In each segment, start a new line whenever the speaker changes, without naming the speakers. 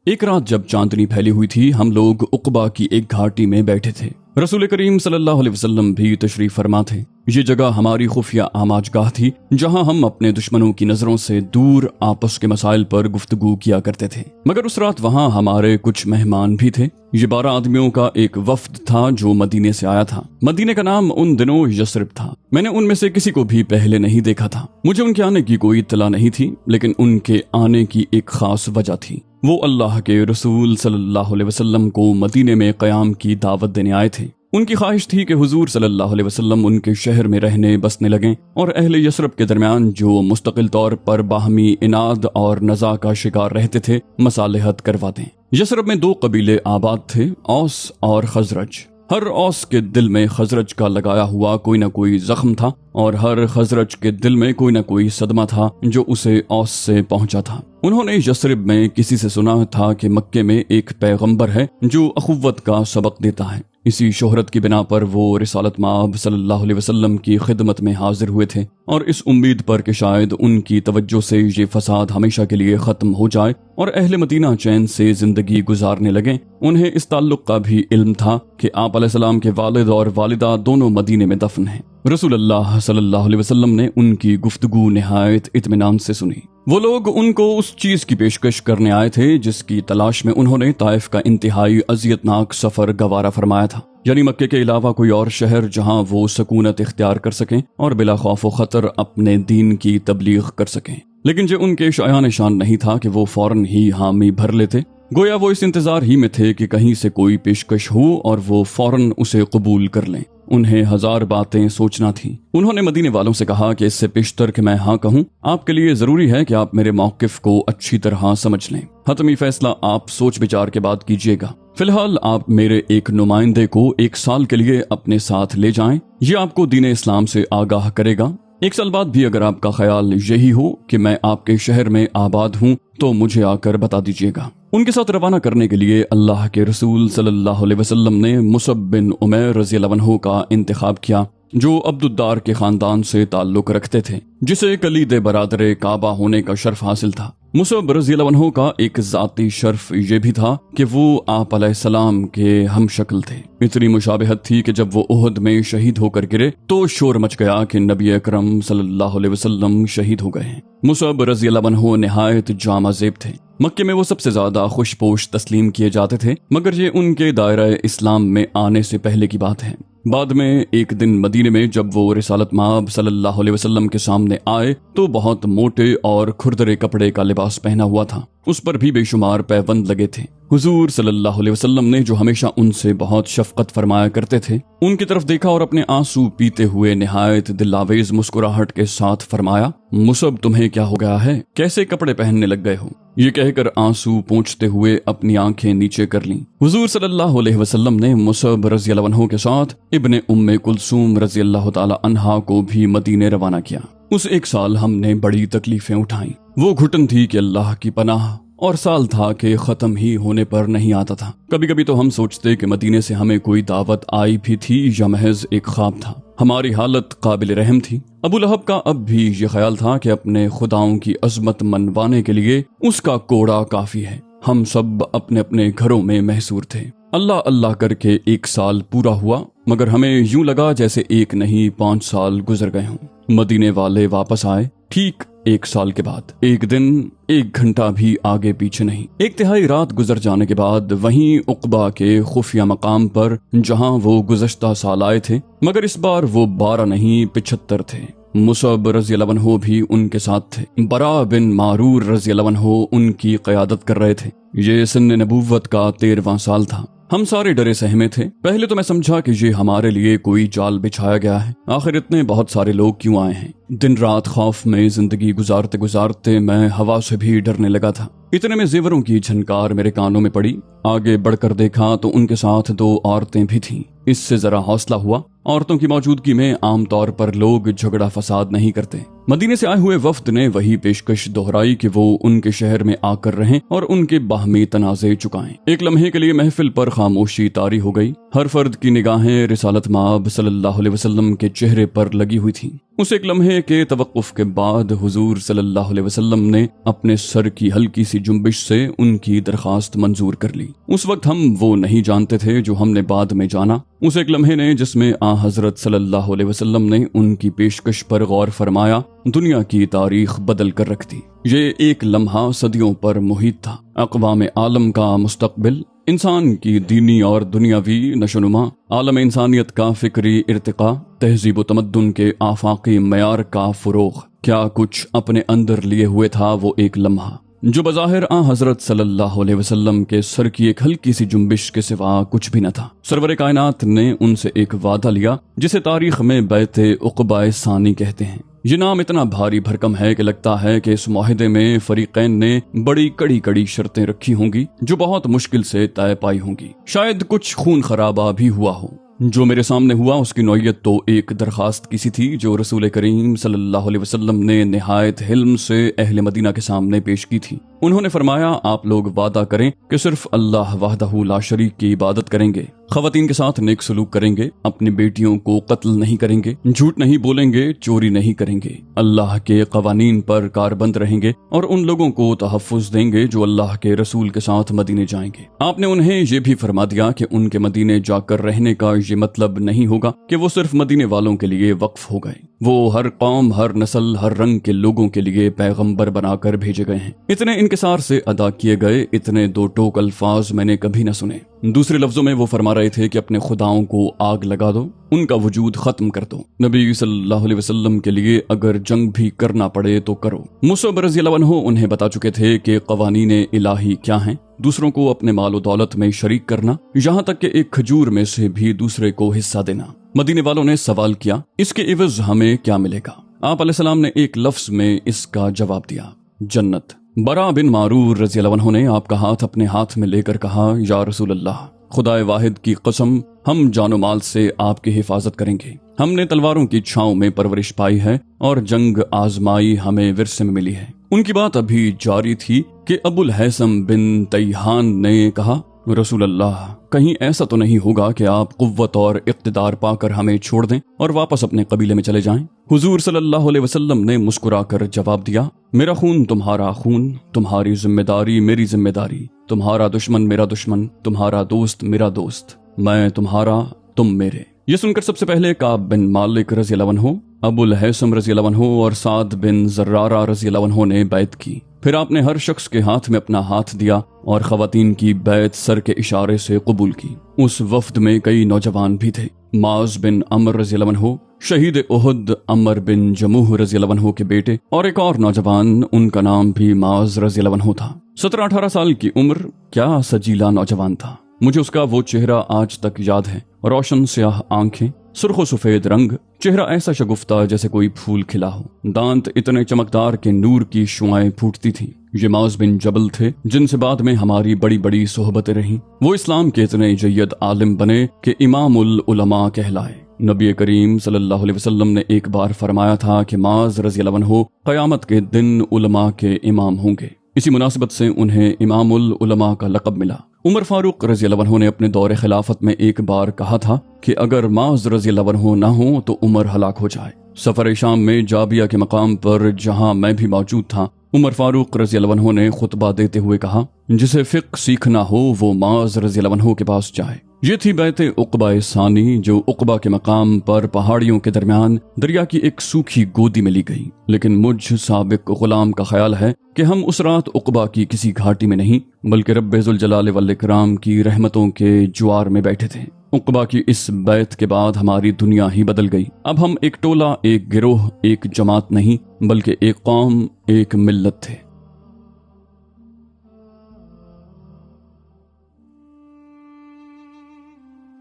ایک رات جب چاندنی پھیلی ہوئی تھی، ہم لوگ عقبہ کی ایک گھاٹی میں بیٹھے تھے۔ رسول کریم صلی اللہ علیہ وسلم بھی تشریف فرما تھے۔ یہ جگہ ہماری خفیہ آماج گاہ تھی، جہاں ہم اپنے دشمنوں کی نظروں سے دور آپس کے مسائل پر گفتگو کیا کرتے تھے۔ مگر اس رات وہاں ہمارے کچھ مہمان بھی تھے۔ یہ 12 آدمیوں کا ایک وفد تھا جو مدینے سے آیا تھا۔ مدینے کا نام ان دنوں یثرب تھا۔ میں نے ان میں سے کسی کو بھی پہلے نہیں دیکھا تھا۔ مجھے ان کے آنے کی کوئی اطلاع نہیں تھی، لیکن ان کے آنے کی ایک خاص وجہ تھی۔ وہ اللہ کے رسول صلی اللہ علیہ وسلم کو مدینے میں قیام کی دعوت دینے آئے تھے۔ ان کی خواہش تھی کہ حضور صلی اللہ علیہ وسلم ان کے شہر میں رہنے بسنے لگیں اور اہل یثرب کے درمیان جو مستقل طور پر باہمی اناد اور نزاع کا شکار رہتے تھے مصالحت کروا دیں۔ یثرب میں 2 قبیلے آباد تھے، اوس اور خزرج۔ ہر اوس کے دل میں خزرج کا لگایا ہوا کوئی نہ کوئی زخم تھا، اور ہر خزرج کے دل میں کوئی نہ کوئی صدمہ تھا جو اسے اوس سے پہنچا تھا۔ انہوں نے یثرب میں کسی سے سنا تھا کہ مکے میں ایک پیغمبر ہے جو اخوت کا سبق دیتا ہے۔ اسی شہرت کی بنا پر وہ رسالت مآب صلی اللہ علیہ وسلم کی خدمت میں حاضر ہوئے تھے، اور اس امید پر کہ شاید ان کی توجہ سے یہ فساد ہمیشہ کے لیے ختم ہو جائے اور اہل مدینہ چین سے زندگی گزارنے لگیں۔ انہیں اس تعلق کا بھی علم تھا کہ آپ علیہ السلام کے والد اور والدہ دونوں مدینے میں دفن ہیں۔ رسول اللہ صلی اللہ علیہ وسلم نے ان کی گفتگو نہایت اطمینان سے سنی۔ وہ لوگ ان کو اس چیز کی پیشکش کرنے آئے تھے جس کی تلاش میں انہوں نے طائف کا انتہائی اذیتناک سفر گوارا فرمایا تھا، یعنی مکے کے علاوہ کوئی اور شہر جہاں وہ سکونت اختیار کر سکیں اور بلا خوف و خطر اپنے دین کی تبلیغ کر سکیں۔ لیکن جو ان کے شایان شان نہیں تھا کہ وہ فوراً ہی حامی بھر لیتے، گویا وہ اس انتظار ہی میں تھے کہ کہیں سے کوئی پیشکش ہو اور وہ فوراً اسے قبول کر لیں۔ انہیں 1000 باتیں سوچنا تھیں۔ انہوں نے مدینے والوں سے کہا کہ اس سے پیشتر کہ میں ہاں کہوں، آپ کے لیے ضروری ہے کہ آپ میرے موقف کو اچھی طرح سمجھ لیں۔ حتمی فیصلہ آپ سوچ بچار کے بعد کیجیے گا۔ فی الحال آپ میرے ایک نمائندے کو 1 سال کے لیے اپنے ساتھ لے جائیں، یہ آپ کو دین اسلام سے آگاہ کرے گا۔ 1 سال بعد بھی اگر آپ کا خیال یہی ہو کہ میں آپ کے شہر میں آباد ہوں تو مجھے آ کر بتا دیجیے گا۔ ان کے ساتھ روانہ کرنے کے لیے اللہ کے رسول صلی اللہ علیہ وسلم نے مصعب بن عمیر رضی اللہ عنہ کا انتخاب کیا، جو عبد الدار کے خاندان سے تعلق رکھتے تھے، جسے کلید برادر کعبہ ہونے کا شرف حاصل تھا۔ مصعب رضی اللہ عنہ کا ایک ذاتی شرف یہ بھی تھا کہ وہ آپ علیہ السلام کے ہم شکل تھے۔ اتنی مشابہت تھی کہ جب وہ احد میں شہید ہو کر گرے تو شور مچ گیا کہ نبی اکرم صلی اللہ علیہ وسلم شہید ہو گئے ہیں۔ مصعب رضی اللہ عنہ نہایت جامع زیب تھے۔ مکے میں وہ سب سے زیادہ خوش پوش تسلیم کیے جاتے تھے، مگر یہ ان کے دائرہ اسلام میں آنے سے پہلے کی بات ہے۔ بعد میں ایک دن مدینے میں جب وہ رسالت مآب صلی اللہ علیہ وسلم کے سامنے آئے تو بہت موٹے اور کھردرے کپڑے کا لباس پہنا ہوا تھا، اس پر بھی بے شمار پیوند لگے تھے۔ حضور صلی اللہ علیہ وسلم نے جو ہمیشہ ان سے بہت شفقت فرمایا کرتے تھے، ان کی طرف دیکھا اور اپنے آنسو پیتے ہوئے نہایت دلاویز مسکراہٹ کے ساتھ فرمایا، مصعب تمہیں کیا ہو گیا ہے؟ کیسے کپڑے پہننے لگ گئے ہو؟ یہ کہہ کر آنسو پونچھتے ہوئے اپنی آنکھیں نیچے کر لیں۔ حضور صلی اللہ علیہ وسلم نے مصعب رضی اللہ عنہ کے ساتھ ابن ام کلثوم رضی اللہ تعالی عنہا کو بھی مدینے روانہ کیا۔ اس 1 سال ہم نے بڑی تکلیفیں اٹھائیں۔ وہ گھٹن تھی کہ اللہ کی پناہ، اور سال تھا کہ ختم ہی ہونے پر نہیں آتا تھا۔ کبھی کبھی تو ہم سوچتے کہ مدینے سے ہمیں کوئی دعوت آئی بھی تھی یا محض ایک خواب تھا۔ ہماری حالت قابل رحم تھی۔ ابو لہب کا اب بھی یہ خیال تھا کہ اپنے خداؤں کی عظمت منوانے کے لیے اس کا کوڑا کافی ہے۔ ہم سب اپنے اپنے گھروں میں محصور تھے۔ اللہ اللہ کر کے 1 سال پورا ہوا، مگر ہمیں یوں لگا جیسے 1 نہیں 5 سال گزر گئے ہوں۔ مدینے والے واپس آئے ٹھیک 1 سال کے بعد، 1 دن 1 گھنٹہ بھی آگے پیچھے نہیں۔ 1/3 رات گزر جانے کے بعد وہیں عقبہ کے خفیہ مقام پر جہاں وہ گزشتہ سال آئے تھے، مگر اس بار وہ 12 نہیں 75 تھے۔ مصعب رضی اللہ عنہ بھی ان کے ساتھ تھے۔ برا بن معرور رضی اللہ عنہ ان کی قیادت کر رہے تھے۔ یہ سن نبوت کا 13واں سال تھا۔ ہم سارے ڈرے سہمے تھے۔ پہلے تو میں سمجھا کہ یہ ہمارے لیے کوئی جال بچھایا گیا ہے، آخر اتنے بہت سارے لوگ کیوں آئے ہیں۔ دن رات خوف میں زندگی گزارتے گزارتے میں ہوا سے بھی ڈرنے لگا تھا۔ اتنے میں زیوروں کی جھنکار میرے کانوں میں پڑی۔ آگے بڑھ کر دیکھا تو ان کے ساتھ 2 عورتیں بھی تھیں۔ اس سے ذرا حوصلہ ہوا۔ عورتوں کی موجودگی میں عام طور پر لوگ جھگڑا فساد نہیں کرتے۔ مدینے سے آئے ہوئے وفد نے وہی پیشکش دہرائی کہ وہ ان کے شہر میں آ کر رہیں اور ان کے باہمی تنازع چکائیں۔ ایک لمحے کے لیے محفل پر خاموشی طاری ہو گئی۔ ہر فرد کی نگاہیں رسالت مآب صلی اللہ علیہ وسلم کے چہرے پر لگی ہوئی تھیں۔ اس ایک لمحے کے توقف کے بعد حضور صلی اللہ علیہ وسلم نے اپنے سر کی ہلکی سی جنبش سے ان کی درخواست منظور کر لی۔ اس وقت ہم وہ نہیں جانتے تھے جو ہم نے بعد میں جانا، اس ایک لمحے نے جس میں حضرت صلی اللہ علیہ وسلم نے ان کی پیشکش پر غور فرمایا، دنیا کی تاریخ بدل کر رکھ دی۔ یہ ایک لمحہ صدیوں پر محیط تھا، اقوام عالم کا مستقبل، انسان کی دینی اور دنیاوی نشوونما، عالم انسانیت کا فکری ارتقاء، تہذیب و تمدن کے آفاقی معیار کا فروغ، کیا کچھ اپنے اندر لیے ہوئے تھا وہ ایک لمحہ، جو بظاہر حضرت صلی اللہ علیہ وسلم کے سر کی ایک ہلکی سی جنبش کے سوا کچھ بھی نہ تھا۔ سرور کائنات نے ان سے ایک وعدہ لیا جسے تاریخ میں بیعت عقبہ ثانی کہتے ہیں۔ یہ نام اتنا بھاری بھرکم ہے کہ لگتا ہے کہ اس معاہدے میں فریقین نے بڑی کڑی شرطیں رکھی ہوں گی جو بہت مشکل سے طے پائی ہوں گی، شاید کچھ خون خرابہ بھی ہوا ہو۔ جو میرے سامنے ہوا اس کی نوعیت تو ایک درخواست کی سی تھی جو رسول کریم صلی اللہ علیہ وسلم نے نہایت حلم سے اہل مدینہ کے سامنے پیش کی تھی۔ انہوں نے فرمایا، آپ لوگ وعدہ کریں کہ صرف اللہ وحدہ لا شریک کی عبادت کریں گے، خواتین کے ساتھ نیک سلوک کریں گے، اپنی بیٹیوں کو قتل نہیں کریں گے، جھوٹ نہیں بولیں گے، چوری نہیں کریں گے، اللہ کے قوانین پر کاربند رہیں گے اور ان لوگوں کو تحفظ دیں گے جو اللہ کے رسول کے ساتھ مدینے جائیں گے۔ آپ نے انہیں یہ بھی فرما دیا کہ ان کے مدینے جا کر رہنے کا یہ مطلب نہیں ہوگا کہ وہ صرف مدینے والوں کے لیے وقف ہو گئے، وہ ہر قوم، ہر نسل، ہر رنگ کے لوگوں کے لیے پیغمبر بنا کر بھیجے گئے ہیں۔ اتنے انکسار سے ادا کیے گئے اتنے دو ٹوک الفاظ میں نے کبھی نہ سنے۔ دوسرے لفظوں میں وہ فرما رہے تھے کہ اپنے خداؤں کو آگ لگا دو، ان کا وجود ختم کر دو، نبی صلی اللہ علیہ وسلم کے لیے اگر جنگ بھی کرنا پڑے تو کرو۔ مصعب رضی اللہ عنہ انہیں بتا چکے تھے کہ قوانین الہی کیا ہیں، دوسروں کو اپنے مال و دولت میں شریک کرنا، یہاں تک کہ ایک کھجور میں سے بھی دوسرے کو حصہ دینا۔ مدینے والوں نے سوال کیا، اس کے عوض ہمیں کیا ملے گا؟ آپ علیہ السلام نے ایک لفظ میں اس کا جواب دیا، جنت۔ برا بن معرور رضی اللہ عنہ نے آپ کا ہاتھ اپنے ہاتھ میں لے کر کہا، یا رسول اللہ، خدائے واحد کی قسم، ہم جان و مال سے آپ کی حفاظت کریں گے۔ ہم نے تلواروں کی چھاؤں میں پرورش پائی ہے اور جنگ آزمائی ہمیں ورثے میں ملی ہے۔ ان کی بات ابھی جاری تھی کہ ابو الہیثم بن تیہان نے کہا، رسول اللہ، کہیں ایسا تو نہیں ہوگا کہ آپ قوت اور اقتدار پا کر ہمیں چھوڑ دیں اور واپس اپنے قبیلے میں چلے جائیں؟ حضور صلی اللہ علیہ وسلم نے مسکرا کر جواب دیا، میرا خون تمہارا خون، تمہاری ذمہ داری میری ذمہ داری، تمہارا دشمن میرا دشمن، تمہارا دوست میرا دوست، میں تمہارا تم میرے۔ یہ سن کر سب سے پہلے کعب بن مالک رضی اللہ عنہ، ابو الہیثم رضی اللہ عنہ اور سعد بن زرارہ رضی اللہ عنہ نے بیعت کی۔ پھر آپ نے ہر شخص کے ہاتھ میں اپنا ہاتھ دیا اور خواتین کی بیعت سر کے اشارے سے قبول کی۔ اس وفد میں کئی نوجوان بھی تھے، معاذ بن عمر رضی اللہ عنہ، شہید احد عمر بن جموح رضی اللہ عنہ کے بیٹے، اور ایک اور نوجوان، ان کا نام بھی معاذ رضی اللہ عنہ تھا۔ 17-18 سال کی عمر، کیا سجیلا نوجوان تھا۔ مجھے اس کا وہ چہرہ آج تک یاد ہے، روشن سیاہ آنکھیں، سرخ و سفید رنگ، چہرہ ایسا شگفتہ جیسے کوئی پھول کھلا ہو، دانت اتنے چمکدار کہ نور کی شعائیں پھوٹتی تھیں۔ یہ معاذ بن جبل تھے جن سے بعد میں ہماری بڑی بڑی صحبتیں رہیں۔ وہ اسلام کے اتنے جید عالم بنے کہ امام العلماء کہلائے۔ نبی کریم صلی اللہ علیہ وسلم نے ایک بار فرمایا تھا کہ معاذ رضی اللہ عنہ قیامت کے دن علماء کے امام ہوں گے، اسی مناسبت سے انہیں امام العلماء کا لقب ملا۔ عمر فاروق رضی اللہ عنہ نے اپنے دور خلافت میں ایک بار کہا تھا کہ اگر معاذ رضی اللہ عنہ نہ ہوں تو عمر ہلاک ہو جائے۔ سفر شام میں جابیہ کے مقام پر جہاں میں بھی موجود تھا، عمر فاروق رضی اللہ عنہ نے خطبہ دیتے ہوئے کہا، جسے فقہ سیکھنا ہو وہ معاذ رضی اللہ عنہ کے پاس جائے۔ یہ تھی بیعت عقبہ ثانی، جو عقبہ کے مقام پر پہاڑیوں کے درمیان دریا کی ایک سوکھی گودی میں لی گئی۔ لیکن مجھ سابق غلام کا خیال ہے کہ ہم اس رات عقبہ کی کسی گھاٹی میں نہیں بلکہ رب ذوالجلال والاکرام کی رحمتوں کے جوار میں بیٹھے تھے۔ عقبہ کی اس بیعت کے بعد ہماری دنیا ہی بدل گئی۔ اب ہم ایک ٹولہ، ایک گروہ، ایک جماعت نہیں بلکہ ایک قوم، ایک ملت تھے۔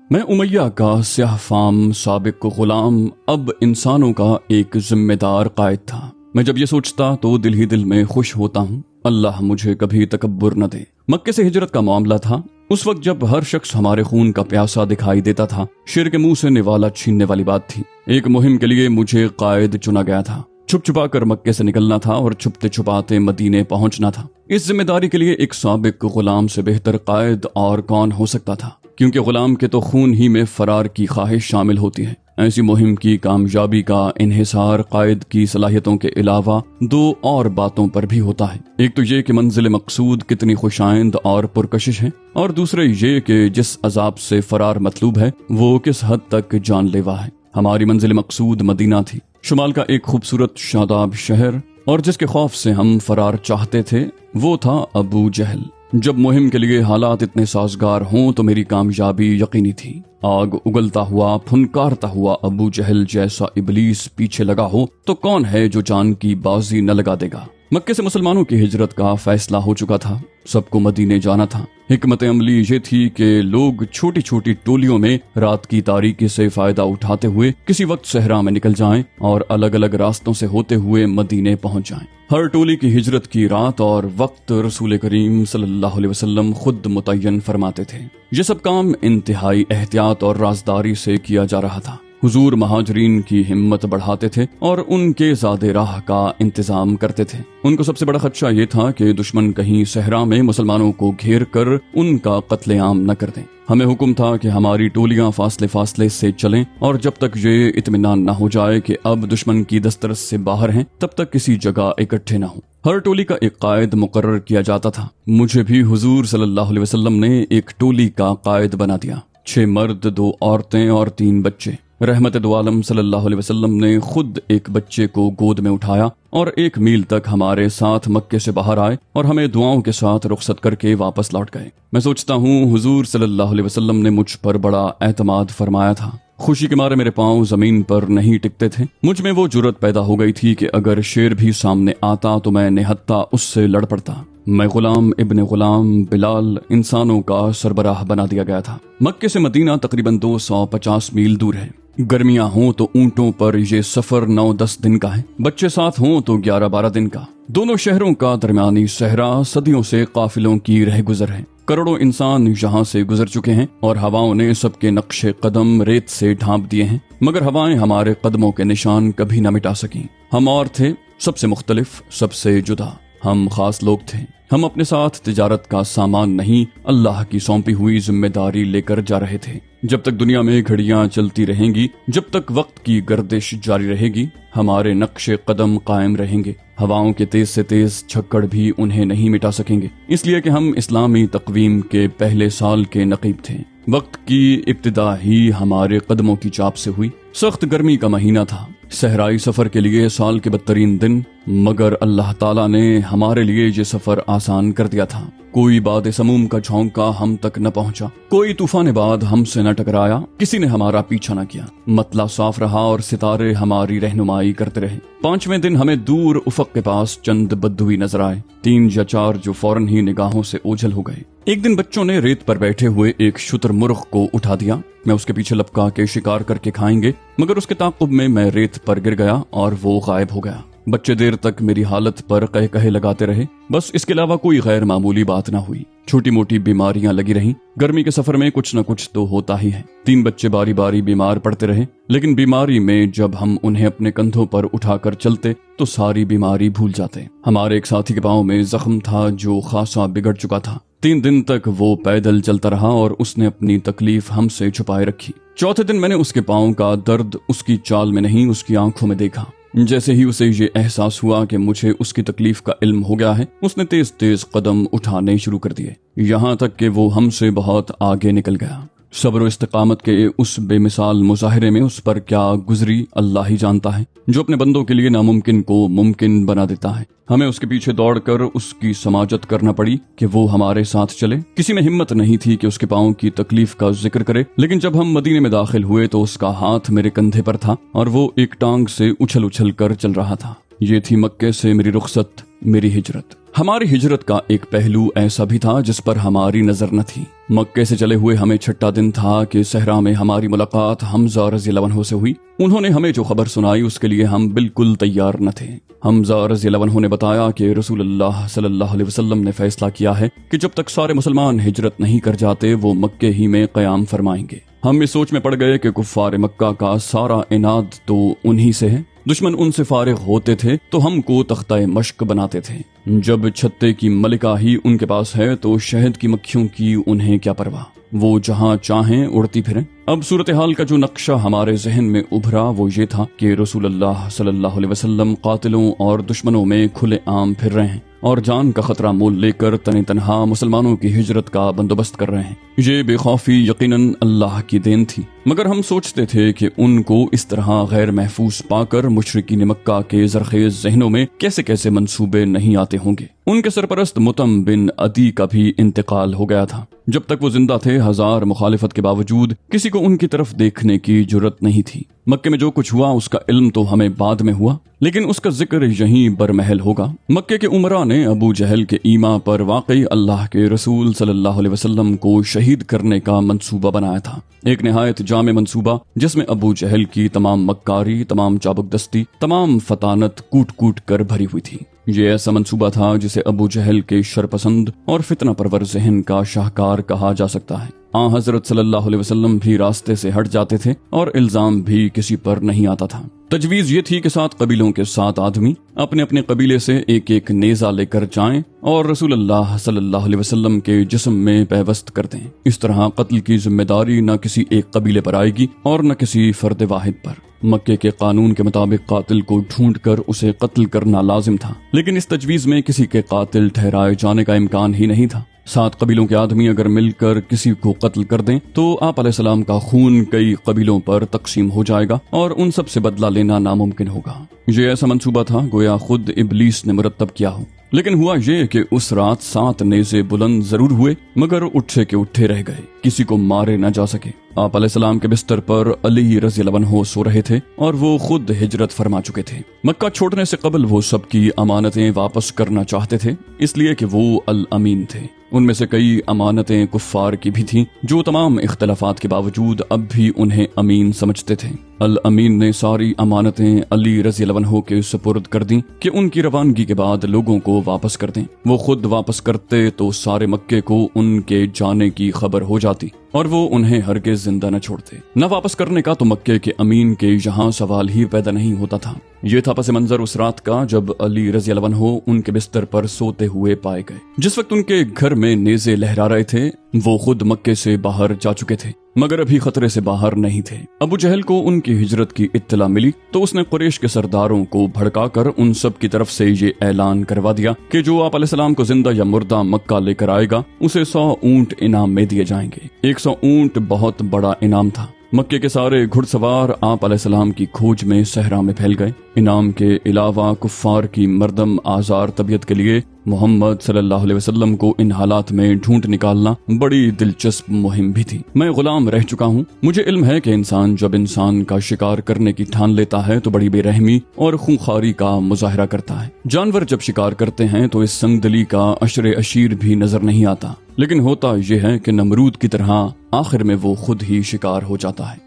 میں امیہ کا سیاہ فام سابق غلام اب انسانوں کا ایک ذمہ دار قائد تھا۔ میں جب یہ سوچتا تو دل ہی دل میں خوش ہوتا ہوں، اللہ مجھے کبھی تکبر نہ دے۔ مکے سے ہجرت کا معاملہ تھا، اس وقت جب ہر شخص ہمارے خون کا پیاسا دکھائی دیتا تھا، شیر کے منہ سے نوالا چھیننے والی بات تھی۔ ایک مہم کے لیے مجھے قائد چنا گیا تھا، چھپ چھپا کر مکے سے نکلنا تھا اور چھپتے چھپاتے مدینے پہنچنا تھا۔ اس ذمہ داری کے لیے ایک سابق غلام سے بہتر قائد اور کون ہو سکتا تھا، کیونکہ غلام کے تو خون ہی میں فرار کی خواہش شامل ہوتی ہے۔ ایسی مہم کی کامیابی کا انحصار قائد کی صلاحیتوں کے علاوہ دو اور باتوں پر بھی ہوتا ہے۔ ایک تو یہ کہ منزل مقصود کتنی خوشائند اور پرکشش ہے، اور دوسرے یہ کہ جس عذاب سے فرار مطلوب ہے وہ کس حد تک جان لیوا ہے۔ ہماری منزل مقصود مدینہ تھی، شمال کا ایک خوبصورت شاداب شہر، اور جس کے خوف سے ہم فرار چاہتے تھے وہ تھا ابو جہل۔ جب مہم کے لیے حالات اتنے سازگار ہوں تو میری کامیابی یقینی تھی۔ آگ اگلتا ہوا پھنکارتا ہوا ابو جہل جیسا ابلیس پیچھے لگا ہو تو کون ہے جو جان کی بازی نہ لگا دے گا۔ مکے سے مسلمانوں کی ہجرت کا فیصلہ ہو چکا تھا، سب کو مدینے جانا تھا۔ حکمت عملی یہ تھی کہ لوگ چھوٹی چھوٹی ٹولیوں میں رات کی تاریکی سے فائدہ اٹھاتے ہوئے کسی وقت صحرا میں نکل جائیں اور الگ الگ راستوں سے ہوتے ہوئے مدینے پہنچ جائیں۔ ہر ٹولی کی ہجرت کی رات اور وقت رسول کریم صلی اللہ علیہ وسلم خود متعین فرماتے تھے۔ یہ سب کام انتہائی احتیاط اور رازداری سے کیا جا رہا تھا۔ حضور مہاجرین کی ہمت بڑھاتے تھے اور ان کے زاد راہ کا انتظام کرتے تھے۔ ان کو سب سے بڑا خدشہ یہ تھا کہ دشمن کہیں صحرا میں مسلمانوں کو گھیر کر ان کا قتل عام نہ کر دیں۔ ہمیں حکم تھا کہ ہماری ٹولیاں فاصلے فاصلے سے چلیں، اور جب تک یہ اطمینان نہ ہو جائے کہ اب دشمن کی دسترس سے باہر ہیں تب تک کسی جگہ اکٹھے نہ ہوں۔ ہر ٹولی کا ایک قائد مقرر کیا جاتا تھا۔ مجھے بھی حضور صلی اللہ علیہ وسلم نے ایک ٹولی کا قائد بنا دیا۔ 6 مرد، 2 عورتیں اور 3 بچے۔ رحمت دو عالم صلی اللہ علیہ وسلم نے خود ایک بچے کو گود میں اٹھایا اور 1 میل تک ہمارے ساتھ مکے سے باہر آئے اور ہمیں دعاؤں کے ساتھ رخصت کر کے واپس لوٹ گئے۔ میں سوچتا ہوں حضور صلی اللہ علیہ وسلم نے مجھ پر بڑا اعتماد فرمایا تھا۔ خوشی کے مارے میرے پاؤں زمین پر نہیں ٹکتے تھے۔ مجھ میں وہ جرأت پیدا ہو گئی تھی کہ اگر شیر بھی سامنے آتا تو میں نہتھا اس سے لڑ پڑتا۔ میں غلام ابن غلام بلال انسانوں کا سربراہ بنا دیا گیا تھا۔ مکے سے مدینہ تقریباً 250 میل دور ہے۔ گرمیاں ہوں تو اونٹوں پر یہ سفر 9-10 دن کا ہے، بچے ساتھ ہوں تو 11-12 دن کا۔ دونوں شہروں کا درمیانی صحرا صدیوں سے قافلوں کی رہ گزر ہے۔ کروڑوں انسان یہاں سے گزر چکے ہیں اور ہواؤں نے سب کے نقش قدم ریت سے ڈھانپ دیے ہیں، مگر ہوائیں ہمارے قدموں کے نشان کبھی نہ مٹا سکیں۔ ہم اور تھے، سب سے مختلف، سب سے جدا۔ ہم خاص لوگ تھے۔ ہم اپنے ساتھ تجارت کا سامان نہیں، اللہ کی سونپی ہوئی ذمہ داری لے کر جا رہے تھے۔ جب تک دنیا میں گھڑیاں چلتی رہیں گی، جب تک وقت کی گردش جاری رہے گی، ہمارے نقش قدم قائم رہیں گے۔ ہواؤں کے تیز سے تیز چھکڑ بھی انہیں نہیں مٹا سکیں گے، اس لیے کہ ہم اسلامی تقویم کے پہلے سال کے نقیب تھے۔ وقت کی ابتدا ہی ہمارے قدموں کی چاپ سے ہوئی۔ سخت گرمی کا مہینہ تھا، صحرائی سفر کے لیے سال کے بدترین دن، مگر اللہ تعالیٰ نے ہمارے لیے یہ سفر آسان کر دیا تھا۔ کوئی باد سموم کا جھونکا ہم تک نہ پہنچا، کوئی طوفان باد ہم سے نہ ٹکرایا، کسی نے ہمارا پیچھا نہ کیا۔ مطلع صاف رہا اور ستارے ہماری رہنمائی کرتے رہے۔ 5ویں دن ہمیں دور افق کے پاس چند بدوی نظر آئے، 3 یا 4 جو فوراً ہی نگاہوں سے اوجھل ہو گئے۔ ایک دن بچوں نے ریت پر بیٹھے ہوئے ایک شتر مرغ کو اٹھا دیا۔ میں اس کے پیچھے لپکا کے شکار کر کے کھائیں گے، مگر اس کے تعاقب میں ریت پر گر گیا اور وہ غائب ہو گیا۔ بچے دیر تک میری حالت پر قہقہے لگاتے رہے، بس اس کے علاوہ کوئی غیر معمولی بات نہ ہوئی۔ چھوٹی موٹی بیماریاں لگی رہیں، گرمی کے سفر میں کچھ نہ کچھ تو ہوتا ہی ہے۔ 3 بچے باری باری بیمار پڑتے رہے، لیکن بیماری میں جب ہم انہیں اپنے کندھوں پر اٹھا کر چلتے تو ساری بیماری بھول جاتے۔ ہمارے ایک ساتھی کے پاؤں میں زخم تھا جو خاصا بگڑ چکا تھا۔ 3 دن تک وہ پیدل چلتا رہا اور اس نے اپنی تکلیف ہم سے چھپائے رکھی۔ 4تھے دن میں نے اس کے پاؤں کا درد اس کی چال میں نہیں، اس کی آنکھوں میں دیکھا۔ جیسے ہی اسے یہ احساس ہوا کہ مجھے اس کی تکلیف کا علم ہو گیا ہے، اس نے تیز تیز قدم اٹھانے شروع کر دیے، یہاں تک کہ وہ ہم سے بہت آگے نکل گیا۔ صبر و استقامت کے اس بے مثال مظاہرے میں اس پر کیا گزری اللہ ہی جانتا ہے، جو اپنے بندوں کے لیے ناممکن کو ممکن بنا دیتا ہے۔ ہمیں اس کے پیچھے دوڑ کر اس کی سماجت کرنا پڑی کہ وہ ہمارے ساتھ چلے۔ کسی میں ہمت نہیں تھی کہ اس کے پاؤں کی تکلیف کا ذکر کرے، لیکن جب ہم مدینے میں داخل ہوئے تو اس کا ہاتھ میرے کندھے پر تھا اور وہ ایک ٹانگ سے اچھل اچھل کر چل رہا تھا۔ یہ تھی مکے سے میری رخصت، میری ہجرت۔ ہماری ہجرت کا ایک پہلو ایسا بھی تھا جس پر ہماری نظر نہ تھی۔ مکے سے چلے ہوئے ہمیں 6واں دن تھا کہ صحرا میں ہماری ملاقات حمزہ رضی اللہ عنہ سے ہوئی۔ انہوں نے ہمیں جو خبر سنائی اس کے لیے ہم بالکل تیار نہ تھے۔ حمزہ رضی اللہ عنہ نے بتایا کہ رسول اللہ صلی اللہ علیہ وسلم نے فیصلہ کیا ہے کہ جب تک سارے مسلمان ہجرت نہیں کر جاتے وہ مکے ہی میں قیام فرمائیں گے۔ ہم اس سوچ میں پڑ گئے کہ کفار مکہ کا سارا عناد تو انہی سے ہے، دشمن ان سے فارغ ہوتے تھے تو ہم کو تختہ مشق بناتے تھے۔ جب چھتے کی ملکہ ہی ان کے پاس ہے تو شہد کی مکھیوں کی انہیں کیا پرواہ، وہ جہاں چاہیں اڑتی پھریں۔ اب صورتحال کا جو نقشہ ہمارے ذہن میں ابھرا وہ یہ تھا کہ رسول اللہ صلی اللہ علیہ وسلم قاتلوں اور دشمنوں میں کھلے عام پھر رہے ہیں اور جان کا خطرہ مول لے کر تن تنہا مسلمانوں کی ہجرت کا بندوبست کر رہے ہیں۔ یہ بے خوفی یقیناً اللہ کی دین تھی، مگر ہم سوچتے تھے کہ ان کو اس طرح غیر محفوظ پا کر مشرکین مکہ کے زرخیز ذہنوں میں کیسے کیسے منصوبے نہیں آتے ہوں گے۔ ان کے سرپرست متم بن عدی کا بھی انتقال ہو گیا تھا۔ جب تک وہ زندہ تھے ہزار مخالفت کے باوجود کسی کو ان کی طرف دیکھنے کی جرت نہیں تھی۔ مکے میں جو کچھ ہوا اس کا علم تو ہمیں بعد میں ہوا، لیکن اس کا ذکر یہیں برمحل ہوگا۔ مکے کے عمراء نے ابو جہل کے ایما پر واقعی اللہ کے رسول صلی اللہ علیہ وسلم کو شہید کرنے کا منصوبہ بنایا تھا، ایک نہایت جامع منصوبہ جس میں ابو جہل کی تمام مکاری، تمام چابک دستی، تمام فطانت کوٹ کوٹ کر بھری ہوئی تھی۔ یہ ایسا منصوبہ تھا جسے ابو جہل کے شرپسند اور فتنہ پرور ذہن کا شاہکار کہا جا سکتا ہے۔ حضرت صلی اللہ علیہ وسلم بھی راستے سے ہٹ جاتے تھے اور الزام بھی کسی پر نہیں آتا تھا۔ تجویز یہ تھی کہ 7 قبیلوں کے 7 آدمی اپنے اپنے قبیلے سے ایک ایک نیزہ لے کر جائیں اور رسول اللہ صلی اللہ علیہ وسلم کے جسم میں پیوست کر دیں۔ اس طرح قتل کی ذمہ داری نہ کسی ایک قبیلے پر آئے گی اور نہ کسی فرد واحد پر۔ مکے کے قانون کے مطابق قاتل کو ڈھونڈ کر اسے قتل کرنا لازم تھا، لیکن اس تجویز میں کسی کے قاتل ٹھہرائے جانے کا امکان ہی نہیں تھا۔ 7 قبیلوں کے آدمی اگر مل کر کسی کو قتل کر دیں تو آپ علیہ السلام کا خون کئی قبیلوں پر تقسیم ہو جائے گا اور ان سب سے بدلہ لینا ناممکن ہوگا۔ یہ ایسا منصوبہ تھا گویا خود ابلیس نے مرتب کیا ہو، لیکن ہوا یہ کہ اس رات 7 نیزے بلند ضرور ہوئے مگر اٹھے کے اٹھے رہ گئے، کسی کو مارے نہ جا سکے۔ آپ علیہ السلام کے بستر پر علی رضی اللہ عنہ سو رہے تھے اور وہ خود ہجرت فرما چکے تھے۔ مکہ چھوڑنے سے قبل وہ سب کی امانتیں واپس کرنا چاہتے تھے، اس لیے کہ وہ الامین تھے۔ ان میں سے کئی امانتیں کفار کی بھی تھیں جو تمام اختلافات کے باوجود اب بھی انہیں امین سمجھتے تھے۔ الامین نے ساری امانتیں علی رضی اللہ عنہ کے سپرد کر دیں کہ ان کی روانگی کے بعد لوگوں کو واپس کر دیں۔ وہ خود واپس کرتے تو سارے مکے کو ان کے جانے کی خبر ہو جاتی اور وہ انہیں ہرگز زندہ نہ چھوڑتے۔ نہ واپس کرنے کا تو مکے کے امین کے یہاں سوال ہی پیدا نہیں ہوتا تھا۔ یہ تھا پس منظر اس رات کا جب علی رضی اللہ عنہ ان کے بستر پر سوتے ہوئے پائے گئے۔ جس وقت ان کے گھر میں نیزے لہرا رہے تھے وہ خود مکے سے باہر جا چکے تھے مگر ابھی خطرے سے باہر نہیں تھے۔ ابو جہل کو ان کی ہجرت کی اطلاع ملی تو اس نے قریش کے سرداروں کو بھڑکا کر ان سب کی طرف سے یہ اعلان کروا دیا کہ جو آپ علیہ السلام کو زندہ یا مردہ مکہ لے کر آئے گا اسے 100 اونٹ انعام میں دیے جائیں گے۔ 100 اونٹ بہت بڑا انعام تھا۔ مکے کے سارے گھڑ سوار آپ علیہ السلام کی کھوج میں صحرا میں پھیل گئے۔ انعام کے علاوہ کفار کی مردم آزار طبیعت کے لیے محمد صلی اللہ علیہ وسلم کو ان حالات میں ڈھونڈ نکالنا بڑی دلچسپ مہم بھی تھی۔ میں غلام رہ چکا ہوں، مجھے علم ہے کہ انسان جب انسان کا شکار کرنے کی ٹھان لیتا ہے تو بڑی بے رحمی اور خونخواری کا مظاہرہ کرتا ہے۔ جانور جب شکار کرتے ہیں تو اس سنگ دلی کا عشر اشیر بھی نظر نہیں آتا، لیکن ہوتا یہ ہے کہ نمرود کی طرح آخر میں وہ خود ہی شکار ہو جاتا ہے۔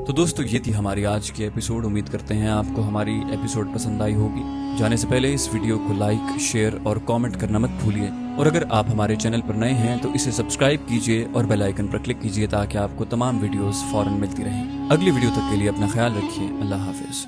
تو دوستو یہ تھی ہماری آج کی ایپیسوڈ۔ امید کرتے ہیں آپ کو ہماری ایپیسوڈ پسند آئی ہوگی۔ جانے سے پہلے اس ویڈیو کو لائک، شیئر اور کامنٹ کرنا مت بھولیے، اور اگر آپ ہمارے چینل پر نئے ہیں تو اسے سبسکرائب کیجیے اور بیل آئیکن پر کلک کیجیے تاکہ آپ کو تمام ویڈیوز فوراً ملتی رہیں۔ اگلی ویڈیو تک کے لیے اپنا خیال رکھیے۔ اللہ حافظ۔